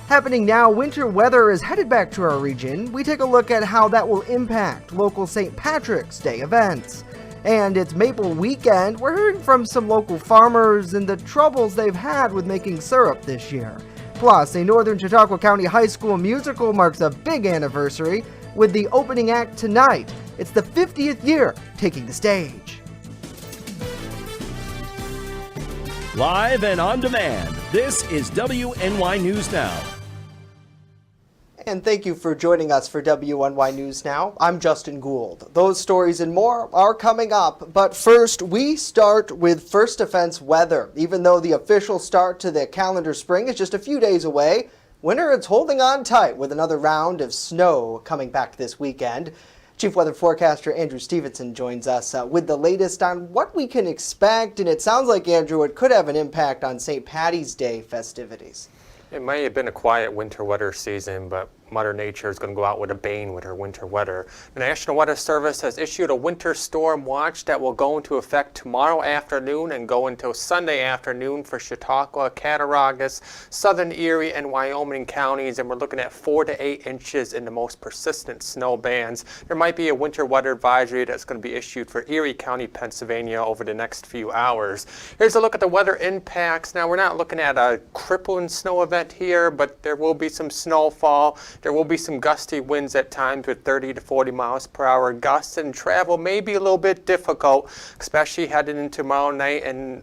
Happening now, winter weather is headed back to our region. We take a look at how that will impact local St. Patrick's Day events. And it's Maple Weekend. We're hearing from some local farmers and the troubles they've had with making syrup this year. Plus, a Northern Chautauqua County High School musical marks a big anniversary with the opening act tonight. It's the 50th year taking the stage. Live and on demand, this is WNY News Now. And thank you for joining us for WNY News Now. I'm Justin Gould. Those stories and more are coming up. But first, we start with First Defense weather. Even though the official start to the calendar spring is just a few days away, winter is holding on tight with another round of snow coming back this weekend. Chief Weather Forecaster Andrew Stevenson joins us with the latest on what we can expect. And it sounds like, Andrew, it could have an impact on St. Patty's Day festivities. It may have been a quiet winter weather season, but Mother Nature is going to go out with a bang with her winter weather. The National Weather Service has issued a winter storm watch that will go into effect tomorrow afternoon and go until Sunday afternoon for Chautauqua, Cattaraugus, Southern Erie, and Wyoming counties, and we're looking at 4 to 8 inches in the most persistent snow bands. There might be a winter weather advisory that's going to be issued for Erie County, Pennsylvania over the next few hours. Here's a look at the weather impacts. Now, we're not looking at a crippling snow event here, but there will be some snowfall. There will be some gusty winds at times with 30 to 40 miles per hour gusts, and travel may be a little bit difficult, especially heading into tomorrow night and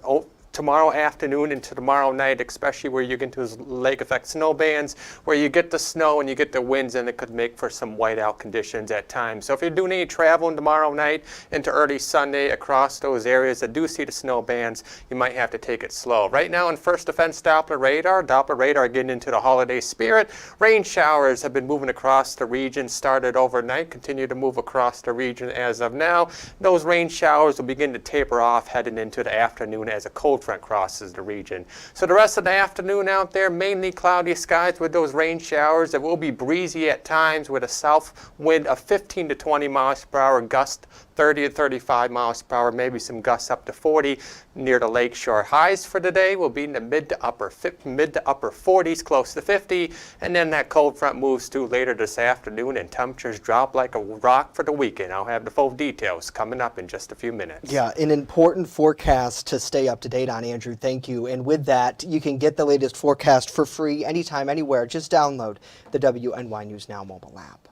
tomorrow afternoon into tomorrow night, especially where you get into those lake effect snow bands, where you get the snow and you get the winds, and it could make for some whiteout conditions at times. So if you're doing any traveling tomorrow night into early Sunday across those areas that do see the snow bands, you might have to take it slow. Right now in First Defense Doppler radar getting into the holiday spirit. Rain showers have been moving across the region, started overnight, continue to move across the region as of now. Those rain showers will begin to taper off heading into the afternoon as a cold front crosses the region. So the rest of the afternoon out there, mainly cloudy skies with those rain showers. It will be breezy at times with a south wind of 15 to 20 miles per hour, gust 30 to 35 miles per hour, maybe some gusts up to 40 near the lakeshore. Highs for today will be in the mid to upper 40s, close to 50, and then that cold front moves through later this afternoon and temperatures drop like a rock for the weekend. I'll have the full details coming up in just a few minutes. Yeah, an important forecast to stay up to date on, Andrew. Thank you. And with that, you can get the latest forecast for free anytime, anywhere. Just download the WNY News Now mobile app.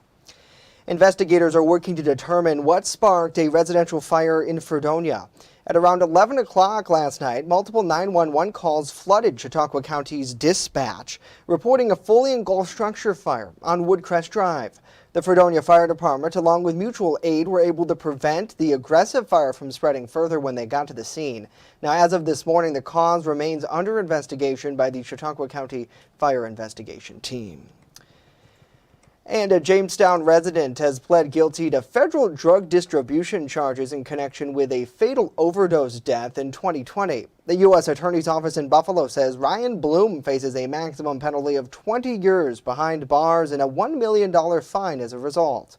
Investigators are working to determine what sparked a residential fire in Fredonia. At around 11 o'clock last night, multiple 911 calls flooded Chautauqua County's dispatch, reporting a fully engulfed structure fire on Woodcrest Drive. The Fredonia Fire Department, along with mutual aid, were able to prevent the aggressive fire from spreading further when they got to the scene. Now, as of this morning, the cause remains under investigation by the Chautauqua County Fire Investigation Team. And a Jamestown resident has pled guilty to federal drug distribution charges in connection with a fatal overdose death in 2020. The U.S. Attorney's Office in Buffalo says Ryan Bloom faces a maximum penalty of 20 years behind bars and a $1 million fine as a result.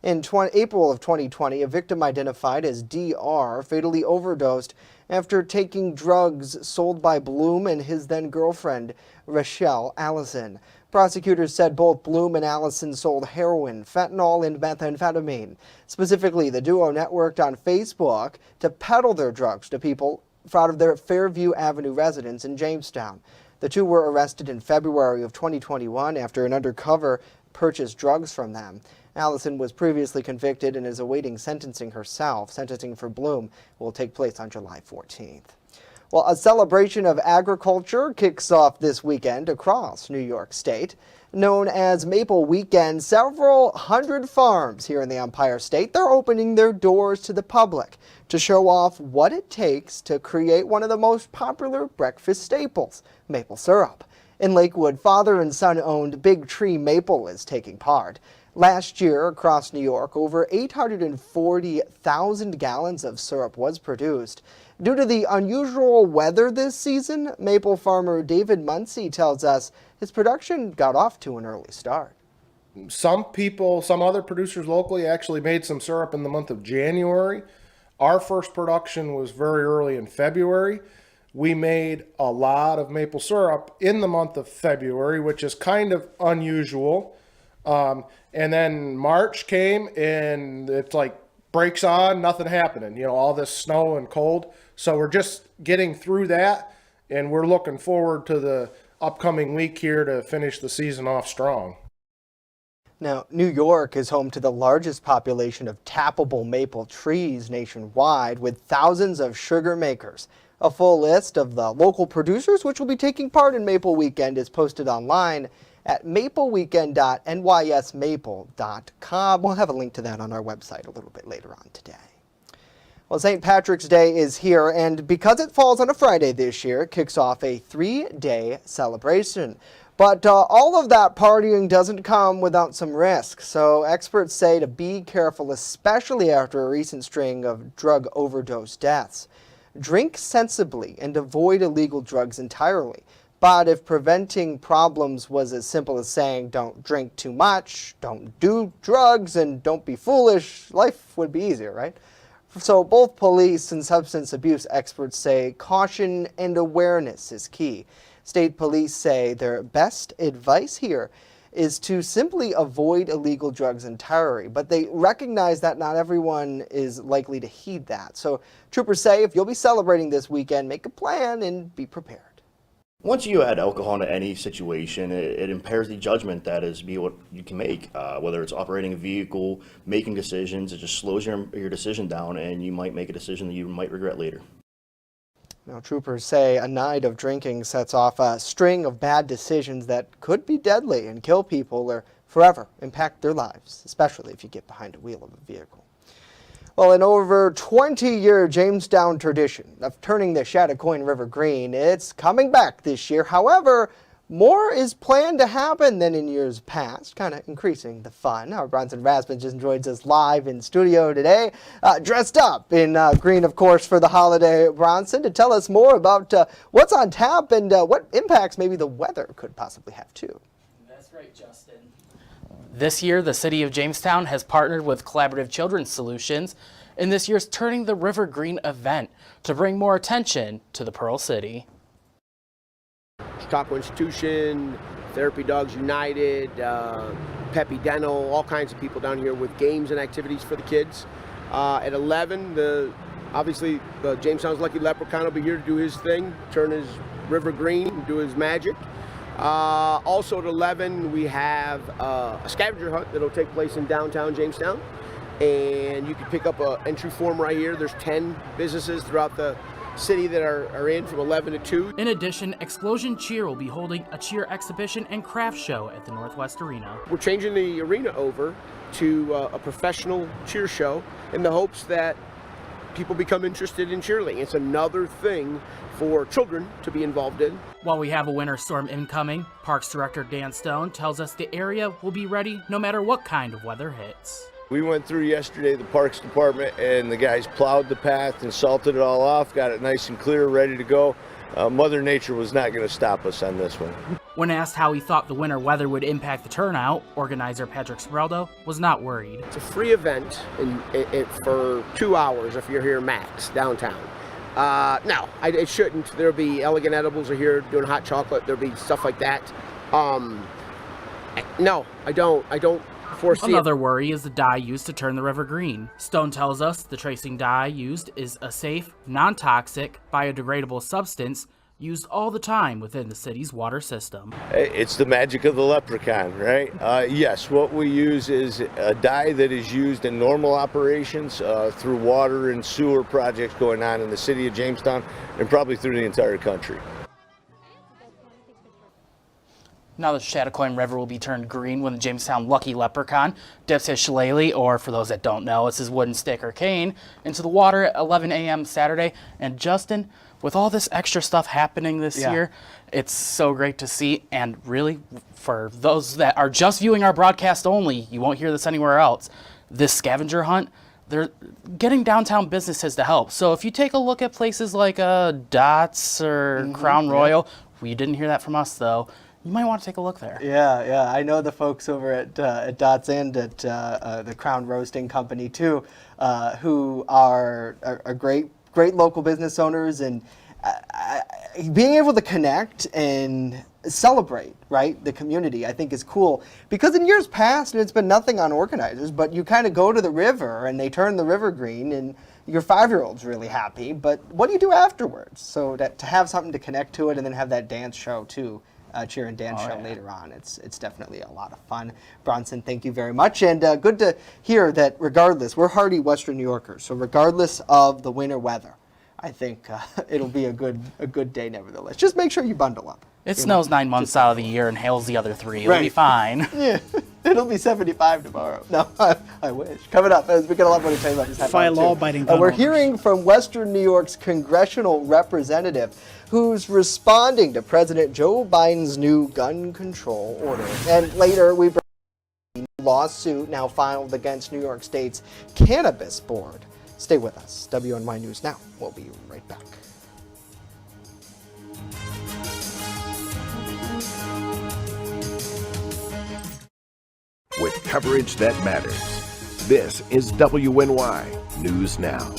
In April of 2020, a victim identified as DR fatally overdosed after taking drugs sold by Bloom and his then-girlfriend, Rochelle Allison. Prosecutors said both Bloom and Allison sold heroin, fentanyl, and methamphetamine. Specifically, the duo networked on Facebook to peddle their drugs to people out of their Fairview Avenue residence in Jamestown. The two were arrested in February of 2021 after an undercover purchased drugs from them. Allison was previously convicted and is awaiting sentencing herself. Sentencing for Bloom will take place on July 14th. Well, a celebration of agriculture kicks off this weekend across New York State. Known as Maple Weekend, several hundred farms here in the Empire State, they're opening their doors to the public to show off what it takes to create one of the most popular breakfast staples, maple syrup. In Lakewood, father and son-owned Big Tree Maple is taking part. Last year, across New York, over 840,000 gallons of syrup was produced. Due to the unusual weather this season, maple farmer David Muncie tells us his production got off to an early start. Some other producers locally actually made some syrup in the month of January. Our first production was very early in February. we made a lot of maple syrup in the month of February, which is kind of unusual. And then March came and it's like brakes on, nothing happening, you know, all this snow and cold. So we're just getting through that, and we're looking forward to the upcoming week here to finish the season off strong. Now, New York is home to the largest population of tappable maple trees nationwide, with thousands of sugar makers. A full list of the local producers which will be taking part in Maple Weekend is posted online at mapleweekend.nysmaple.com. We'll have a link to that on our website a little bit later on today. Well, St. Patrick's Day is here, and because it falls on a Friday this year, it kicks off a 3-day celebration. But all of that partying doesn't come without some risk, so experts say to be careful, especially after a recent string of drug overdose deaths. Drink sensibly and avoid illegal drugs entirely. But if preventing problems was as simple as saying don't drink too much, don't do drugs, and don't be foolish, life would be easier, right? So both police and substance abuse experts say caution and awareness is key. State police say their best advice here is to simply avoid illegal drugs entirely, but they recognize that not everyone is likely to heed that. So troopers say if you'll be celebrating this weekend, make a plan and be prepared. Once you add alcohol into any situation, it impairs the judgment that is what you can make. Whether it's operating a vehicle, making decisions, it just slows your decision down, and you might make a decision that you might regret later. Now, troopers say a night of drinking sets off a string of bad decisions that could be deadly and kill people or forever impact their lives, especially if you get behind the wheel of a vehicle. Well, an over 20-year Jamestown tradition of turning the Chattacoin River green, it's coming back this year. However, more is planned to happen than in years past, kind of increasing the fun. Our Bronson Rasmus just joins us live in studio today, dressed up in green, of course, for the holiday, Bronson, to tell us more about what's on tap and what impacts maybe the weather could possibly have, too. That's right, Justin. This year, the city of Jamestown has partnered with Collaborative Children's Solutions in this year's Turning the River Green event to bring more attention to the Pearl City. Chautauqua Institution, Therapy Dogs United, Peppy Dental, all kinds of people down here with games and activities for the kids. At 11, obviously Jamestown's Lucky Leprechaun will be here to do his thing, turn his river green, do his magic. Also at 11, we have a scavenger hunt that'll take place in downtown Jamestown. And you can pick up an entry form right here. There's 10 businesses throughout the city that are in from 11 to 2. In addition, Explosion Cheer will be holding a cheer exhibition and craft show at the Northwest Arena. We're changing the arena over to a professional cheer show in the hopes that people become interested in cheerleading. It's another thing for children to be involved in. While we have a winter storm incoming, Parks Director Dan Stone tells us the area will be ready no matter what kind of weather hits. We went through yesterday, the Parks Department, and the guys plowed the path and salted it all off, got it nice and clear, ready to go. Mother Nature was not going to stop us on this one. When asked how he thought the winter weather would impact the turnout, organizer Patrick Speraldo was not worried. It's a free event for 2 hours if you're here max downtown. No, it shouldn't. There'll be Elegant Edibles are here doing hot chocolate. There'll be stuff like that. No, I don't foresee. Another worry is the dye used to turn the river green. Stone tells us the tracing dye used is a safe, non-toxic, biodegradable substance used all the time within the city's water system. It's the magic of the leprechaun, right? Yes, what we use is a dye that is used in normal operations through water and sewer projects going on in the city of Jamestown and probably through the entire country. Now the Chattacoin River will be turned green when the Jamestown Lucky Leprechaun dips his shillelagh, or for those that don't know, it's his wooden stick or cane, into the water at 11 a.m. Saturday. And Justin, with all this extra stuff happening this year, it's so great to see. And really, for those that are just viewing our broadcast only, you won't hear this anywhere else, this scavenger hunt, they're getting downtown businesses to help. So if you take a look at places like Dots or Crown Royal, you didn't hear that from us though, you might want to take a look there. Yeah. I know the folks over at Dots and at the Crown Roasting Company too, who are great local business owners, and being able to connect and celebrate, right, the community, I think is cool. Because in years past, it's been nothing on organizers, but you kind of go to the river and they turn the river green and your 5-year-old's really happy, but what do you do afterwards? So to have something to connect to it and then have that dance show too, cheer and dance show later on, it's definitely a lot of fun. Bronson, thank you very much. And good to hear that regardless, we're hardy Western New Yorkers, so regardless of the winter weather, I think it'll be a good day nevertheless. Just make sure you bundle up. It snows 9 months out of the year and hails the other 3. It'll be fine. Yeah, it'll be 75 tomorrow. No, I wish. Coming up, as we got a lot more to tell you about this. Defy law-abiding gun We're owners. hearing from Western New York's congressional representative who's responding to President Joe Biden's new gun control order. And later, we bring a lawsuit now filed against New York State's cannabis board. Stay with us. WNY News Now. We'll be right back. With coverage that matters. This is WNY News Now.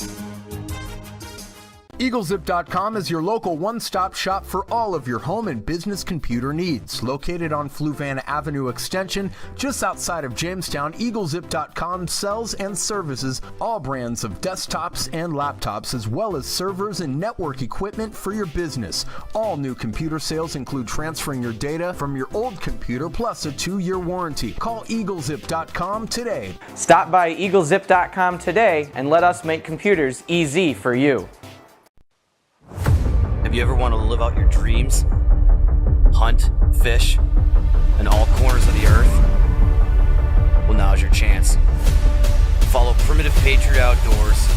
EagleZip.com is your local one-stop shop for all of your home and business computer needs. Located on Fluvan Avenue Extension, just outside of Jamestown, EagleZip.com sells and services all brands of desktops and laptops, as well as servers and network equipment for your business. All new computer sales include transferring your data from your old computer plus a 2-year warranty. Call EagleZip.com today. Stop by EagleZip.com today and let us make computers easy for you. Have you ever wanted to live out your dreams? Hunt, fish, in all corners of the earth? Well, now's your chance. Follow Primitive Patriot Outdoors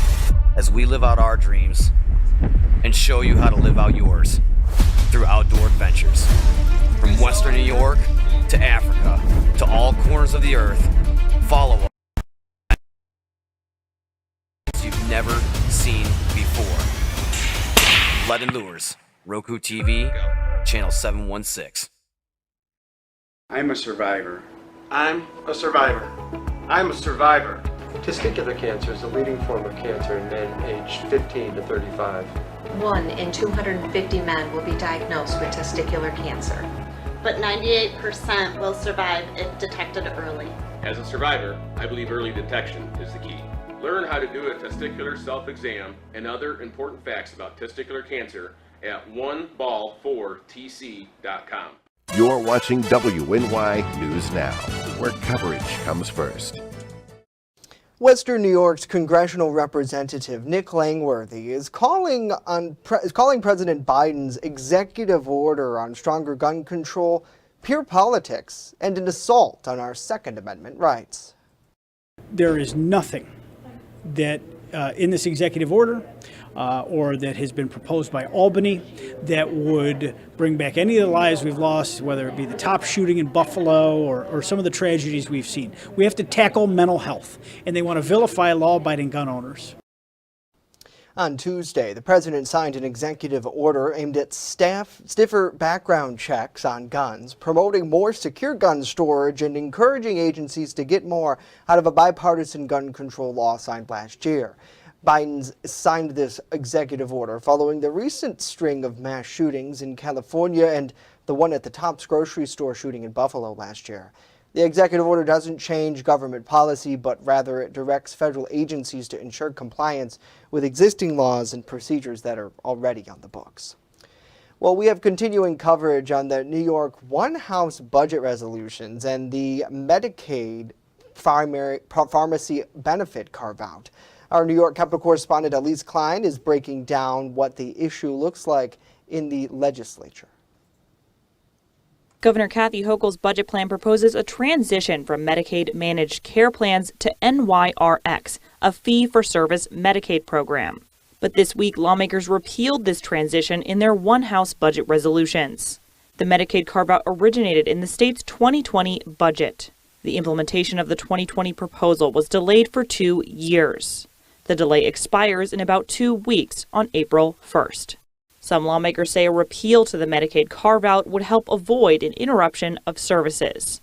as we live out our dreams and show you how to live out yours through outdoor adventures. From Western New York to Africa to all corners of the earth, follow us you've never seen before. Blood and Lures, Roku TV, channel 716. I'm a survivor. I'm a survivor. I'm a survivor. Testicular cancer is the leading form of cancer in men aged 15 to 35. 1 in 250 men will be diagnosed with testicular cancer. But 98% will survive if detected early. As a survivor, I believe early detection is the key. Learn how to do a testicular self-exam and other important facts about testicular cancer at oneball4tc.com. You're watching WNY News Now, where coverage comes first. Western New York's congressional representative Nick Langworthy is calling President Biden's executive order on stronger gun control pure politics and an assault on our Second Amendment rights. There is nothing that in this executive order or that has been proposed by Albany that would bring back any of the lives we've lost, whether it be the top shooting in Buffalo or some of the tragedies we've seen. We have to tackle mental health, and they want to vilify law-abiding gun owners. On Tuesday, the president signed an executive order aimed at stiffer background checks on guns, promoting more secure gun storage and encouraging agencies to get more out of a bipartisan gun control law signed last year. Biden signed this executive order following the recent string of mass shootings in California and the one at the Tops grocery store shooting in Buffalo last year. The executive order doesn't change government policy, but rather it directs federal agencies to ensure compliance with existing laws and procedures that are already on the books. Well, we have continuing coverage on the New York one-house budget resolutions and the Medicaid pharmacy benefit carve-out. Our New York Capitol correspondent Elise Klein is breaking down what the issue looks like in the legislature. Governor Kathy Hochul's budget plan proposes a transition from Medicaid managed care plans to NYRX, a fee-for-service Medicaid program. But this week, lawmakers repealed this transition in their one-house budget resolutions. The Medicaid carve-out originated in the state's 2020 budget. The implementation of the 2020 proposal was delayed for 2 years. The delay expires in about 2 weeks on April 1st. Some lawmakers say a repeal to the Medicaid carve-out would help avoid an interruption of services.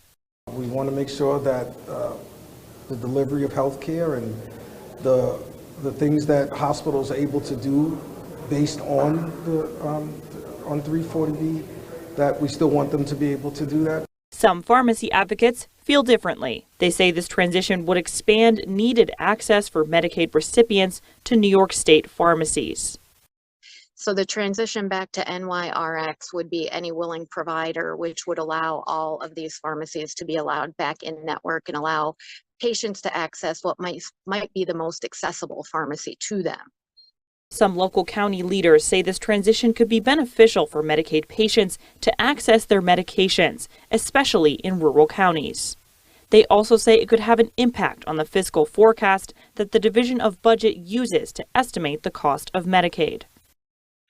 We want to make sure that the delivery of health care and the things that hospitals are able to do based on on 340B, that we still want them to be able to do that. Some pharmacy advocates feel differently. They say this transition would expand needed access for Medicaid recipients to New York State pharmacies. So the transition back to NYRX would be any willing provider, which would allow all of these pharmacies to be allowed back in network and allow patients to access what might be the most accessible pharmacy to them. Some local county leaders say this transition could be beneficial for Medicaid patients to access their medications, especially in rural counties. They also say it could have an impact on the fiscal forecast that the Division of Budget uses to estimate the cost of Medicaid.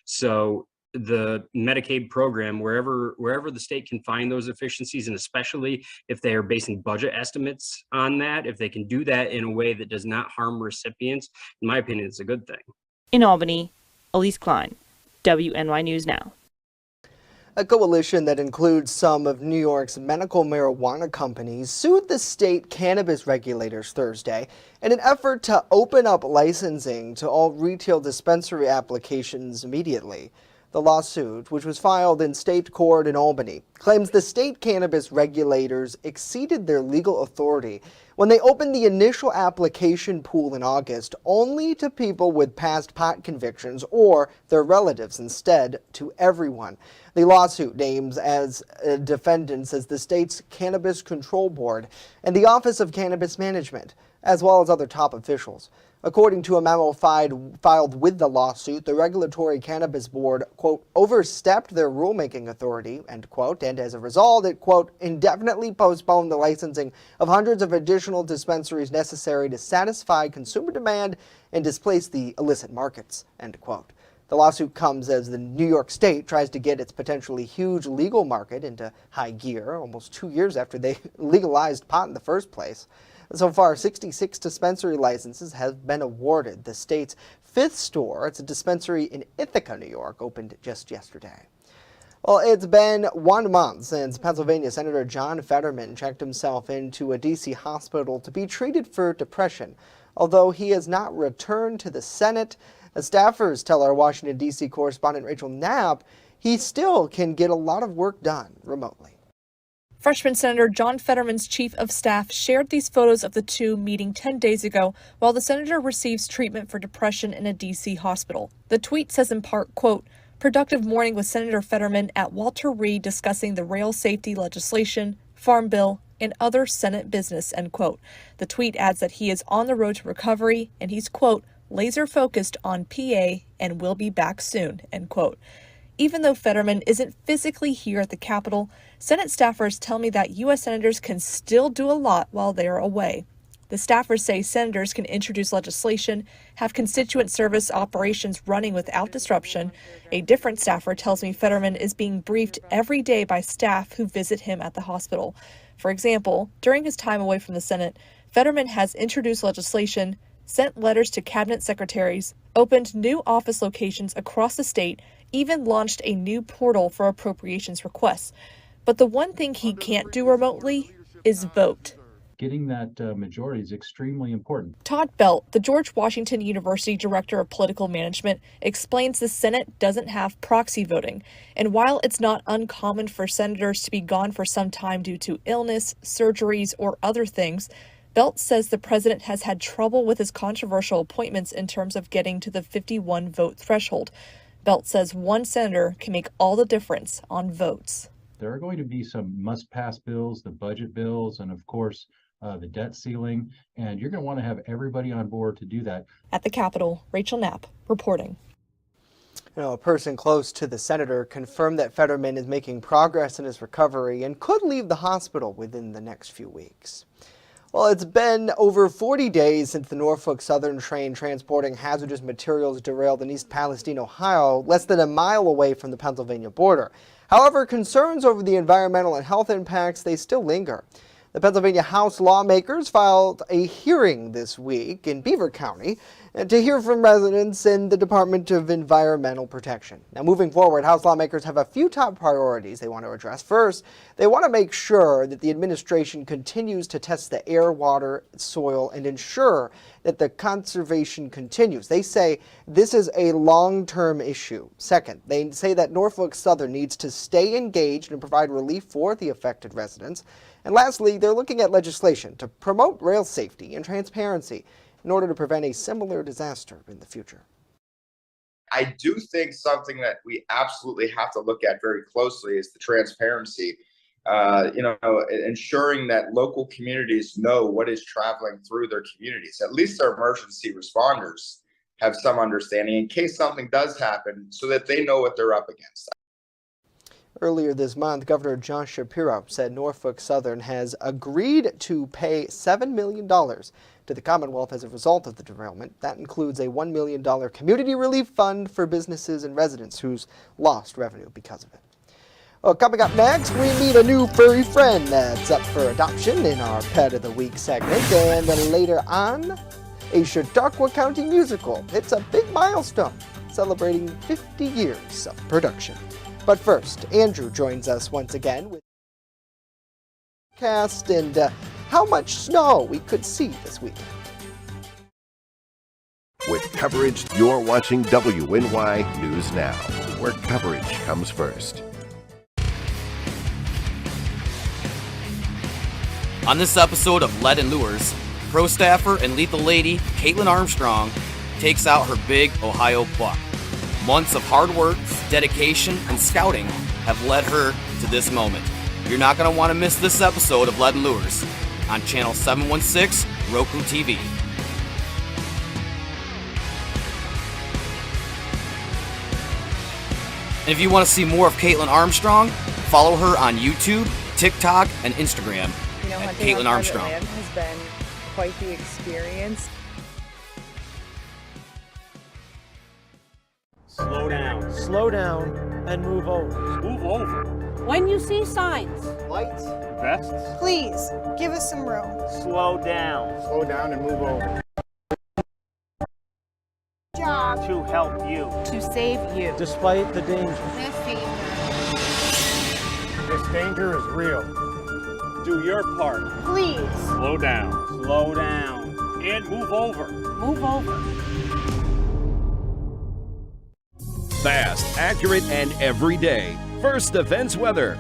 So the Medicaid program, wherever the state can find those efficiencies, and especially if they are basing budget estimates on that, if they can do that in a way that does not harm recipients, in my opinion, it's a good thing. In Albany, Elise Klein, WNY News Now. A coalition that includes some of New York's medical marijuana companies sued the state cannabis regulators Thursday in an effort to open up licensing to all retail dispensary applications immediately. The lawsuit, which was filed in state court in Albany, claims the state cannabis regulators exceeded their legal authority when they opened the initial application pool in August only to people with past pot convictions or their relatives instead to everyone. The lawsuit names as defendants as the state's Cannabis Control Board and the Office of Cannabis Management, as well as other top officials. According to a memo filed with the lawsuit, the Regulatory Cannabis Board, quote, overstepped their rulemaking authority, end quote, and as a result, it, quote, indefinitely postponed the licensing of hundreds of additional dispensaries necessary to satisfy consumer demand and displace the illicit markets, end quote. The lawsuit comes as the New York State tries to get its potentially huge legal market into high gear, almost 2 years after they legalized pot in the first place. So far, 66 dispensary licenses have been awarded. The state's fifth store, it's a dispensary in Ithaca, New York, opened just yesterday. Well, it's been 1 month since Pennsylvania Senator John Fetterman checked himself into a D.C. hospital to be treated for depression. Although he has not returned to the Senate, as staffers tell our Washington, D.C. correspondent Rachel Knapp, he still can get a lot of work done remotely. Freshman Senator John Fetterman's chief of staff shared these photos of the two meeting 10 days ago while the senator receives treatment for depression in a D.C. hospital. The tweet says in part, quote, productive morning with Senator Fetterman at Walter Reed discussing the rail safety legislation, Farm Bill, and other Senate business, end quote. The tweet adds that he is on the road to recovery and he's, quote, laser focused on PA and will be back soon, end quote. Even though Fetterman isn't physically here at the Capitol, Senate staffers tell me that U.S. senators can still do a lot while they're away. The staffers say senators can introduce legislation, have constituent service operations running without disruption. A different staffer tells me Fetterman is being briefed every day by staff who visit him at the hospital. For example, during his time away from the Senate, Fetterman has introduced legislation, sent letters to cabinet secretaries, opened new office locations across the state, even launched a new portal for appropriations requests. But the one thing he can't do remotely is vote. Getting that majority is extremely important. Todd Belt, the George Washington University Director of Political Management, explains the Senate doesn't have proxy voting. And while it's not uncommon for senators to be gone for some time due to illness, surgeries, or other things, Belt says the president has had trouble with his controversial appointments in terms of getting to the 51 vote threshold. Belt says one senator can make all the difference on votes. There are going to be some must-pass bills, the budget bills, and of course, the debt ceiling, and you're going to want to have everybody on board to do that. At the Capitol, Rachel Knapp reporting. A person close to the senator confirmed that Fetterman is making progress in his recovery and could leave the hospital within the next few weeks. Well, it's been over 40 days since the Norfolk Southern train transporting hazardous materials derailed in East Palestine, Ohio, less than a mile away from the Pennsylvania border. However, concerns over the environmental and health impacts, they still linger. The Pennsylvania House lawmakers filed a hearing this week in Beaver County to hear from residents in the Department of Environmental Protection. Now, moving forward, House lawmakers have a few top priorities they want to address. First, they want to make sure that the administration continues to test the air, water, soil, and ensure that the conservation continues. They say this is a long-term issue. Second, they say that Norfolk Southern needs to stay engaged and provide relief for the affected residents. And lastly, they're looking at legislation to promote rail safety and transparency in order to prevent a similar disaster in the future. I do think something that we absolutely have to look at very closely is the transparency. Ensuring that local communities know what is traveling through their communities. At least their emergency responders have some understanding in case something does happen so that they know what they're up against. Earlier this month, Governor Josh Shapiro said Norfolk Southern has agreed to pay $7 million to the Commonwealth as a result of the derailment. That includes a $1 million community relief fund for businesses and residents who's lost revenue because of it. Well, coming up next, we meet a new furry friend that's up for adoption in our Pet of the Week segment. And later on, a Chautauqua County musical. It's a big milestone, celebrating 50 years of production. But first, Andrew joins us once again with cast and how much snow we could see this weekend. With coverage, you're watching WNY News Now, where coverage comes first. On this episode of Lead and Lures, pro staffer and lethal lady Caitlin Armstrong takes out her big Ohio buck. Months of hard work, dedication, and scouting have led her to this moment. You're not going to want to miss this episode of Lead and Lures on Channel 716 Roku TV. And if you want to see more of Caitlin Armstrong, follow her on YouTube, TikTok, and Instagram. Caitlin Armstrong has been quite the experience. Slow down, and move over. Move over. When you see signs, Lights, Vests. please give us some room. slow down. Slow down and move over. Job To help you. to save you. Despite the danger. This danger is real. Do your part. Please Slow down. Slow down. And move over. move over. Fast, accurate, and every day. First Defense Weather.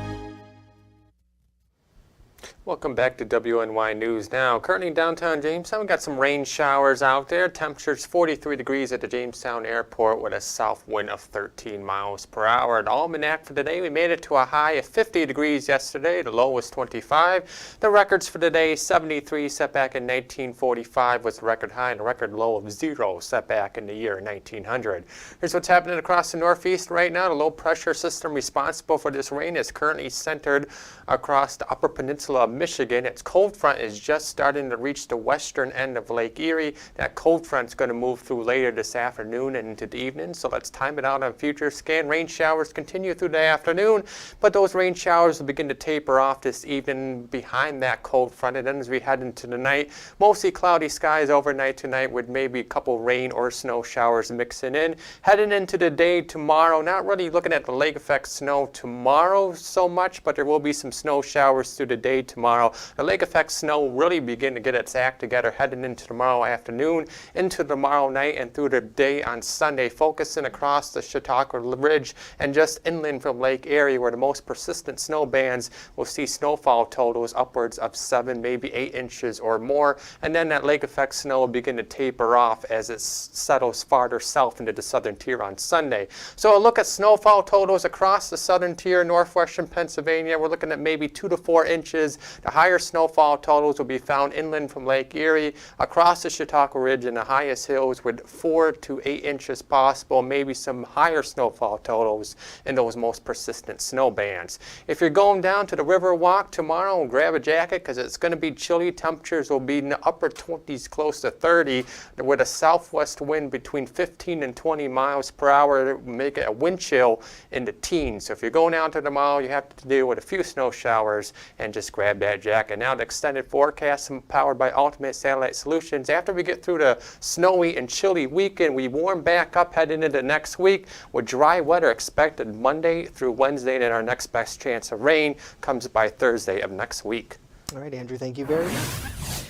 Welcome back to WNY News Now. Currently in downtown Jamestown, we got some rain showers out there. Temperatures 43 degrees at the Jamestown Airport with a south wind of 13 miles per hour. The almanac for today, we made it to a high of 50 degrees yesterday. The low was 25. The records for today, 73 set back in 1945 was the record high and a record low of 0 set back in the year 1900. Here's what's happening across the northeast right now. The low pressure system responsible for this rain is currently centered across the upper peninsula of Michigan. Its cold front is just starting to reach the western end of Lake Erie. That cold front is going to move through later this afternoon and into the evening, so let's time it out on future scan. Rain showers continue through the afternoon, but those rain showers will begin to taper off this evening behind that cold front. And then as we head into the night, mostly cloudy skies overnight tonight with maybe a couple rain or snow showers mixing in. Heading into the day tomorrow, not really looking at the lake effect snow tomorrow so much, but there will be some snow showers through the day tomorrow. The lake effect snow will really begin to get its act together heading into tomorrow afternoon, into tomorrow night, and through the day on Sunday, focusing across the Chautauqua Ridge and just inland from Lake Erie, where the most persistent snow bands will see snowfall totals upwards of 7, maybe 8 inches or more. And then that lake effect snow will begin to taper off as it settles farther south into the southern tier on Sunday. So a look at snowfall totals across the southern tier, northwestern Pennsylvania. We're looking at maybe 2 to 4 inches. The higher snowfall totals will be found inland from Lake Erie, across the Chautauqua Ridge and the highest hills with 4 to 8 inches possible, maybe some higher snowfall totals in those most persistent snow bands. If you're going down to the river walk tomorrow, grab a jacket because it's going to be chilly. Temperatures will be in the upper 20s, close to 30, with a southwest wind between 15 and 20 miles per hour, make it a wind chill in the teens. So if you're going out to tomorrow, you have to deal with a few snow showers and just grab that that, Jack. And now the extended forecast powered by Ultimate Satellite Solutions. After we get through the snowy and chilly weekend, we warm back up heading into next week with dry weather expected Monday through Wednesday, and our next best chance of rain comes by Thursday of next week. All right, Andrew, thank you very much.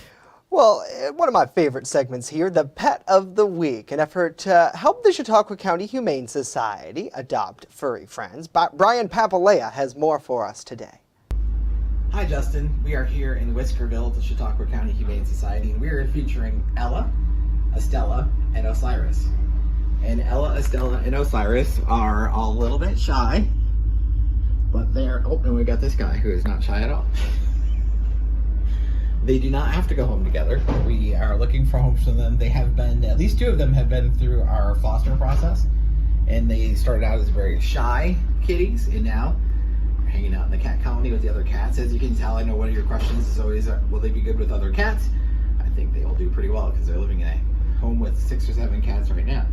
Well, one of my favorite segments here, the Pet of the Week, an effort to help the Chautauqua County Humane Society adopt furry friends. Brian Papalea has more for us today. Hi, Justin. We are here in Whiskerville at the Chautauqua County Humane Society, and we are featuring Ella, Estella, and Osiris. And Ella, Estella, and Osiris are all a little bit shy, but they're, oh, and we got this guy who is not shy at all. They do not have to go home together. We are looking for homes for them. They have been, at least 2 of them have been through our foster process, and they started out as very shy kitties, and now they're hanging out in the cat colony with the other cats. As you can tell, I know one of your questions is always, will they be good with other cats? I think they all do pretty well because they're living in a home with 6 or 7 cats right now.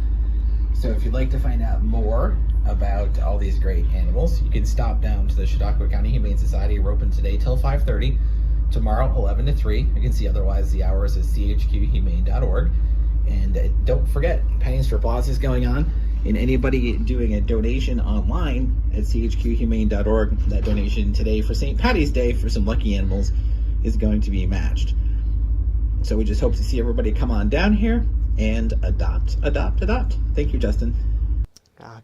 So if you'd like to find out more about all these great animals, you can stop down to the Chautauqua County Humane Society. We're open today till 5:30. Tomorrow, 11 to 3. You can see otherwise the hours at chqhumane.org. And don't forget, Pennies for Paws is going on. And anybody doing a donation online at chqhumane.org, that donation today for St. Patty's Day for some lucky animals is going to be matched. So we just hope to see everybody come on down here and adopt. Thank you, Justin.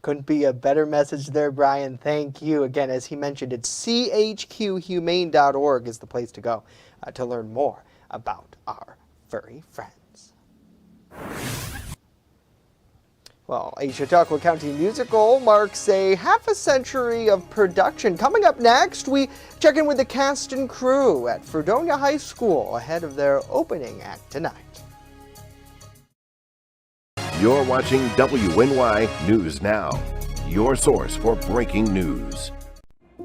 Couldn't be a better message there, Brian. Thank you. Again, as he mentioned, it's chqhumane.org is the place to go to learn more about our furry friends. Well, a Chautauqua County musical marks a half a century of production. Coming up next, we check in with the cast and crew at Fredonia High School ahead of their opening act tonight. You're watching WNY News Now, your source for breaking news.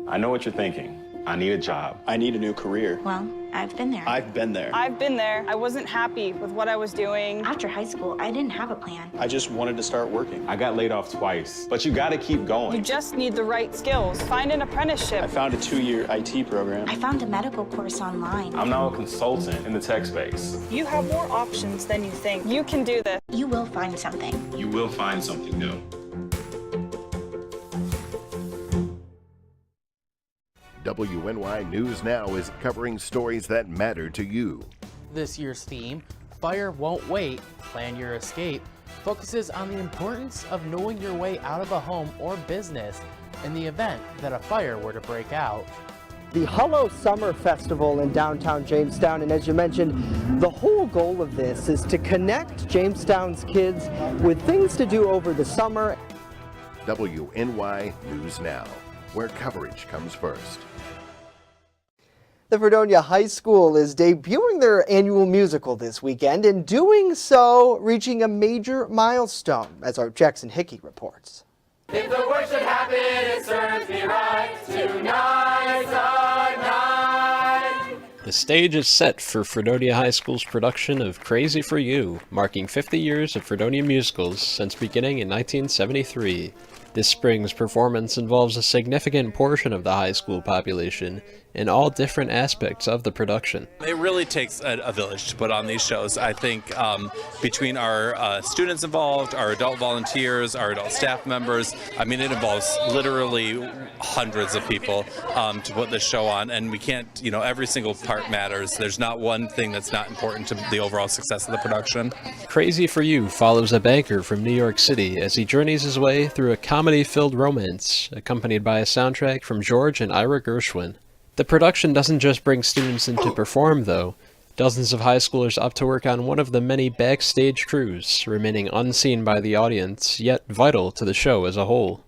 I know what you're thinking. I need a job. I need a new career. Well, I've been there. I've been there. I've been there. I wasn't happy with what I was doing. After high school, I didn't have a plan. I just wanted to start working. I got laid off twice, but you gotta keep going. You just need the right skills. Find an apprenticeship. I found a 2-year IT program. I found a medical course online. I'm now a consultant in the tech space. You have more options than you think. You can do this. You will find something. You will find something new. WNY News Now is covering stories that matter to you. This year's theme, Fire Won't Wait, Plan Your Escape, focuses on the importance of knowing your way out of a home or business in the event that a fire were to break out. The Hello Summer Festival in downtown Jamestown, and as you mentioned, the whole goal of this is to connect Jamestown's kids with things to do over the summer. WNY News Now, where coverage comes first. The Fredonia High School is debuting their annual musical this weekend, and doing so, reaching a major milestone, as our Jackson Hickey reports. If the worst should happen, it serves me right. Tonight's the night. The stage is set for Fredonia High School's production of Crazy for You, marking 50 years of Fredonia musicals since beginning in 1973. This spring's performance involves a significant portion of the high school population in all different aspects of the production. It really takes a village to put on these shows. I think between our students involved, our adult volunteers, our adult staff members, I mean, it involves literally hundreds of people to put this show on, and we can't, every single part matters. There's not one thing that's not important to the overall success of the production. Crazy for You follows a banker from New York City as he journeys his way through a comedy-filled romance, accompanied by a soundtrack from George and Ira Gershwin. The production doesn't just bring students in to perform, though. Dozens of high schoolers opt to work on one of the many backstage crews, remaining unseen by the audience, yet vital to the show as a whole.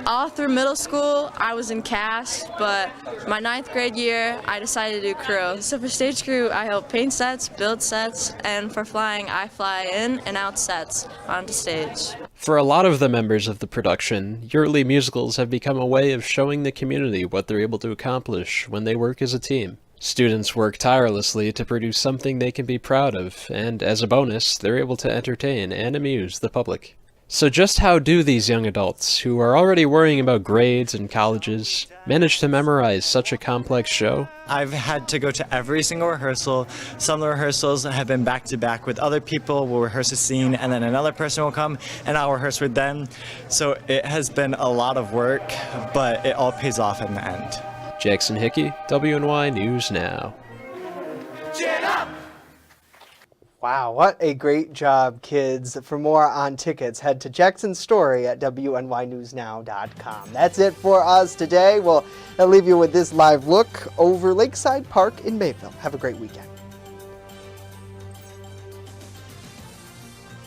All through middle school, I was in cast, but my 9th grade year, I decided to do crew. So for stage crew, I help paint sets, build sets, and for flying, I fly in and out sets onto stage. For a lot of the members of the production, yearly musicals have become a way of showing the community what they're able to accomplish when they work as a team. Students work tirelessly to produce something they can be proud of, and as a bonus, they're able to entertain and amuse the public. So just how do these young adults, who are already worrying about grades and colleges, manage to memorize such a complex show? I've had to go to every single rehearsal. Some of the rehearsals have been back to back with other people. We'll rehearse a scene and then another person will come and I'll rehearse with them. So it has been a lot of work, but it all pays off in the end. Jackson Hickey, WNY News Now. Wow, what a great job, kids. For more on tickets, head to Jackson's story at WNYNewsNow.com. That's it for us today. I'll leave you with this live look over Lakeside Park in Mayville. Have a great weekend.